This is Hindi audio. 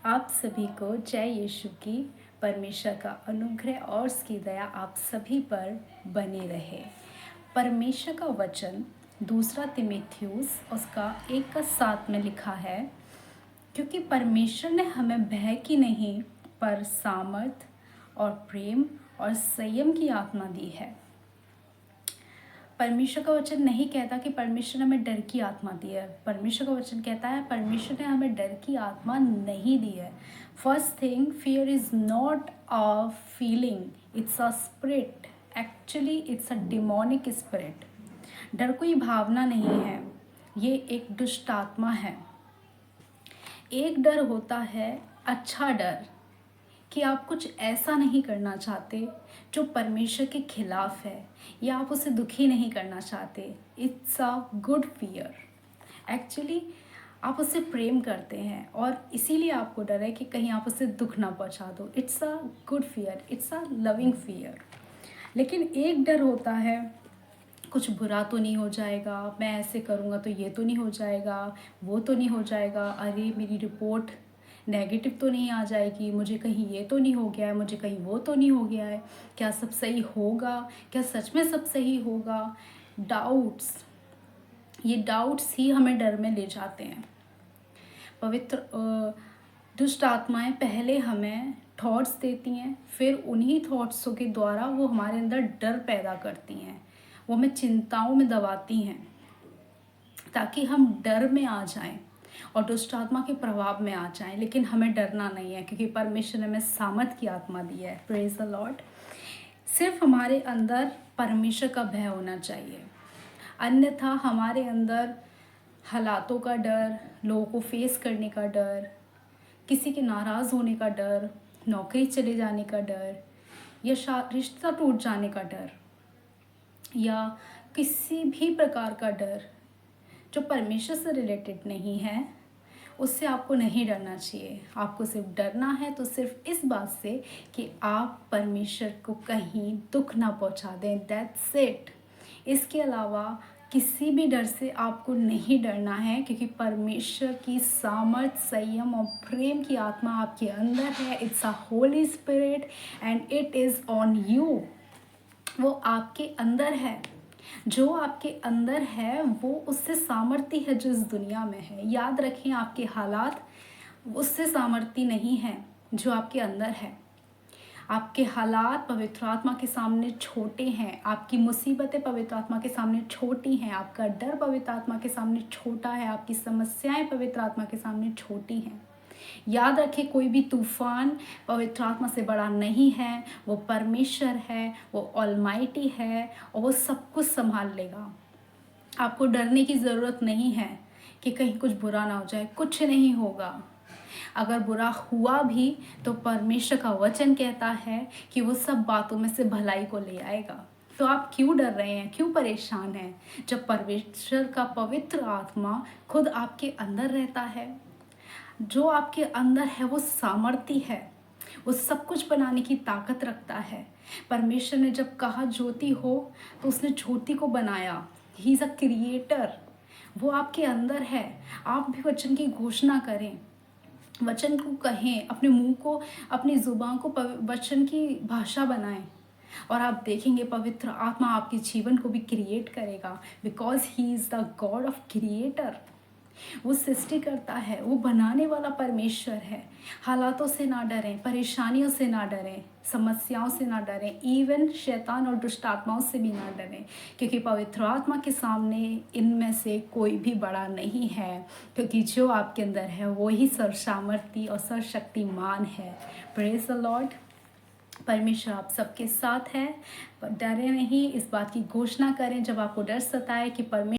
आप सभी को जय यीशु की। परमेश्वर का अनुग्रह और उसकी दया आप सभी पर बनी रहे। परमेश्वर का वचन दूसरा तिमुथियुस उसका 1:7 में लिखा है, क्योंकि परमेश्वर ने हमें भय की नहीं पर सामर्थ और प्रेम और संयम की आत्मा दी है। परमेश्वर का वचन नहीं कहता कि परमेश्वर ने हमें डर की आत्मा दी है। परमेश्वर का वचन कहता है परमेश्वर ने हमें डर की आत्मा नहीं दी है। First thing, fear is not a feeling, it's a spirit. Actually it's a demonic spirit. डर कोई भावना नहीं है, ये एक दुष्ट आत्मा है। एक डर होता है अच्छा डर, कि आप कुछ ऐसा नहीं करना चाहते जो परमेश्वर के खिलाफ है, या आप उसे दुखी नहीं करना चाहते। It's a good fear. Actually आप उससे प्रेम करते हैं और इसीलिए आपको डर है कि कहीं आप उसे दुख ना पहुंचा दो। It's a good fear, it's a loving fear. लेकिन एक डर होता है, कुछ बुरा तो नहीं हो जाएगा, मैं ऐसे करूँगा तो ये तो नहीं हो जाएगा, वो तो नहीं हो जाएगा, अरे मेरी रिपोर्ट नेगेटिव तो नहीं आ जाएगी, मुझे कहीं ये तो नहीं हो गया है, मुझे कहीं वो तो नहीं हो गया है, क्या सब सही होगा, क्या सच में सब सही होगा। डाउट्स, ये डाउट्स ही हमें डर में ले जाते हैं। पवित्र दुष्ट आत्माएं पहले हमें थॉट्स देती हैं, फिर उन्हीं थॉट्सों के द्वारा वो हमारे अंदर डर पैदा करती हैं, वो हमें चिंताओं में दबाती हैं ताकि हम डर में आ जाएं और दुष्ट आत्मा के प्रभाव में आ जाएं। लेकिन हमें डरना नहीं है, क्योंकि परमेश्वर ने हमें सामर्थ की आत्मा दी है। Praise the Lord. सिर्फ हमारे अंदर परमेश्वर का भय होना चाहिए, अन्यथा हमारे अंदर हालातों का डर, लोगों को फेस करने का डर, किसी के नाराज़ होने का डर, नौकरी चले जाने का डर, या रिश्ता टूट जाने का डर, या किसी भी प्रकार का डर जो परमेश्वर से रिलेटेड नहीं है, उससे आपको नहीं डरना चाहिए। आपको सिर्फ डरना है तो सिर्फ इस बात से कि आप परमेश्वर को कहीं दुख ना पहुंचा दें। That's it. इसके अलावा किसी भी डर से आपको नहीं डरना है, क्योंकि परमेश्वर की सामर्थ, संयम और प्रेम की आत्मा आपके अंदर है। It's a Holi spirit and it is on you. वो आपके अंदर है। जो आपके अंदर है वो उससे सामर्थ्य है जो इस दुनिया में है। याद रखें, आपके हालात उससे सामर्थ्य नहीं है जो आपके अंदर है। आपके हालात पवित्र आत्मा के सामने छोटे हैं, आपकी मुसीबतें पवित्र आत्मा के सामने छोटी हैं, आपका डर पवित्र आत्मा के सामने छोटा है, आपकी समस्याएं पवित्र आत्मा के सामने छोटी हैं। याद रखें, कोई भी तूफान पवित्र आत्मा से बड़ा नहीं है। वो परमेश्वर है, वो ऑलमाइटी है और वो सब कुछ संभाल लेगा। आपको डरने की ज़रूरत नहीं है कि कहीं कुछ बुरा ना हो जाए। कुछ नहीं होगा। अगर बुरा हुआ भी तो परमेश्वर का वचन कहता है कि वो सब बातों में से भलाई को ले आएगा। तो आप क्यों डर रहे हैं, क्यों परेशान हैं, जब परमेश्वर का पवित्र आत्मा खुद आपके अंदर रहता है। जो आपके अंदर है वो सामर्थ्य है, वो सब कुछ बनाने की ताकत रखता है। परमेश्वर ने जब कहा ज्योति हो तो उसने ज्योति को बनाया। He is a creator. वो आपके अंदर है। आप भी वचन की घोषणा करें, वचन को कहें, अपने मुंह को, अपनी जुबान को वचन की भाषा बनाएं, और आप देखेंगे पवित्र आत्मा आपके जीवन को भी क्रिएट करेगा। Because he is the God of creator. वो सृष्टि करता है, वो बनाने वाला परमेश्वर है। हालातों से ना डरें, परेशानियों से ना डरें, समस्याओं से ना डरें, इवन शैतान और दुष्ट आत्माओं से भी ना डरें, क्योंकि पवित्र आत्मा के सामने इनमें से कोई भी बड़ा नहीं है। क्योंकि जो आपके अंदर है वो ही सर्वसामर्थी और सर्वशक्तिमान है। Praise the Lord. परमेश्वर आप सबके साथ है। डरे नहीं, इस बात की घोषणा करें जब आपको डर सताए कि परमेश्वर